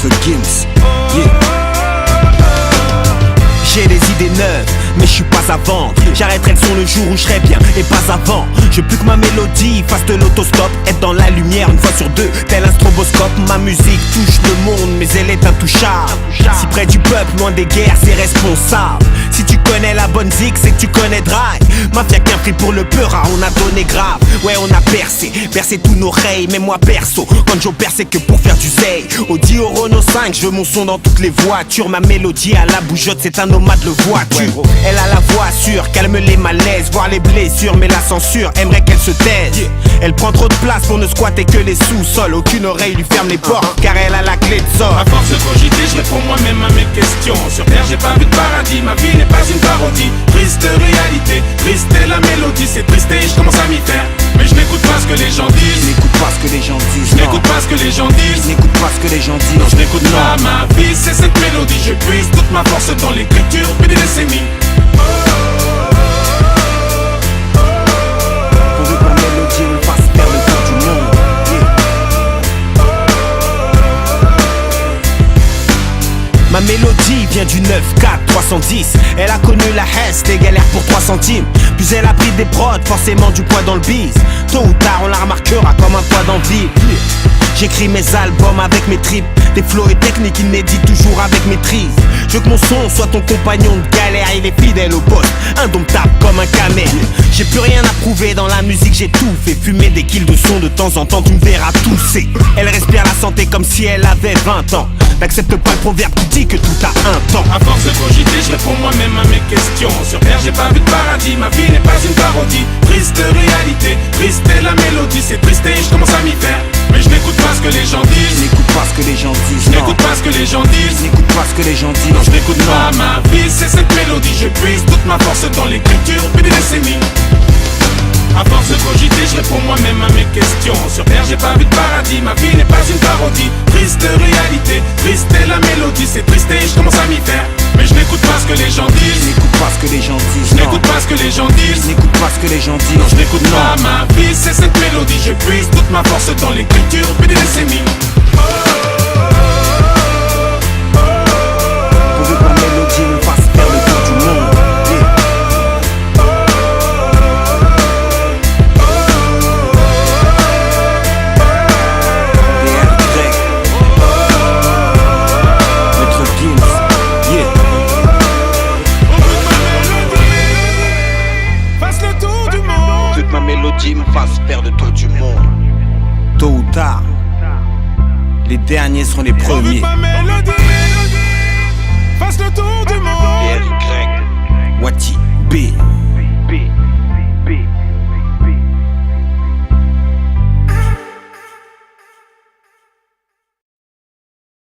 Maître Gims, yeah. J'ai des idées neuves, mais je suis pas à vendre. J'arrêterai le son le jour où je serai bien, et pas avant. Je veux plus que ma mélodie fasse de l'autostop. Être dans la lumière une fois sur deux, tel un stroboscope. Ma musique touche le monde, mais elle est intouchable. Si près du peuple, loin des guerres, c'est responsable. Si tu connais la bonne zik, c'est que tu connais Dry. Mafia qu'un prix pour le peur, on a donné grave. Ouais, on a bercé tous nos rayes. Mais moi perso, quand j'opère, c'est que pour faire du zay. Audi au Renault 5, je veux mon son dans toutes les voitures. Ma mélodie à la bougeotte, c'est un nomade le voiture. Elle a la voix sûre, calme les malaises, voir les blessures, mais la censure aimerait qu'elle se taise. Elle prend trop de place pour ne squatter que les sous-sols. Aucune oreille lui ferme les portes, car elle a la clé de sort. À force de cogiter, je réponds moi-même à mes questions. Sur terre, j'ai pas vu de paradis, ma vie n'est pas une parodie. Triste réalité, triste est la mélodie. C'est triste et je commence à m'y faire. Mais je n'écoute pas ce que les gens disent. Je n'écoute pas ce que les gens disent. Je n'écoute pas ce que les gens disent. Je n'écoute pas ce que les gens disent. Non, je n'écoute pas ma vie, c'est cette mélodie. Je puise toute ma force dans l'écriture depuis des décennies. Pourvu que ma mélodie me fasse perdre le tour du monde, yeah. Ma mélodie vient du 9-4 310. Elle a connu la hesse, les galères pour 3 centimes. Puis elle a pris des prods, forcément du poids dans le bise. Tôt ou tard on la remarquera comme un poids dans le vide. J'écris mes albums avec mes tripes, des flows et techniques inédits toujours avec maîtrise. Je veux que mon son soit ton compagnon de galère. Il est fidèle au poste, indomptable comme un camel. J'ai plus rien à prouver dans la musique, j'ai tout fait. Fumer des kills de son de temps en temps, tu me verras tousser. Elle respire la santé comme si elle avait 20 ans. N'accepte pas le proverbe qui dit que tout a un temps. À force de cogiter, je réponds moi-même à mes questions. Sur terre, j'ai pas vu de paradis, ma vie n'est pas une parodie. Triste réalité, triste est la mélodie. C'est triste et je commence à m'y faire. Mais je n'écoute pas ce que les gens Je disent. n'écoute pas ce que les gens disent. Je n'écoute pas ce que les gens disent. Je n'écoute pas ce que les gens disent. Non, je n'écoute pas ma vie, c'est cette mélodie. Je puise toute ma force dans l'écriture depuis des décennies. À force de cogiter, je réponds moi-même à mes questions. Sur terre, j'ai pas vu de paradis, ma vie n'est pas une parodie. Triste réalité, triste est la mélodie. C'est triste et je commence à m'y faire. Mais je n'écoute pas ce que les gens Je disent. n'écoute pas ce que les gens disent. Je n'écoute pas ce que les gens disent. Je n'écoute pas ce que les gens disent. Non, je n'écoute pas ma vie, c'est cette mélodie. Je puise toute ma force dans l'écriture depuis des décennies. Pourvu que ma mélodie me fasse perdre le tour du monde, yeah. Maître Gims, yeah. Fasse le tour du monde. Pourvu que ma mélodie me fasse perdre le tour du monde. Tôt ou tard, les derniers seront les premiers. Ma mélodie fasse le tour du monde.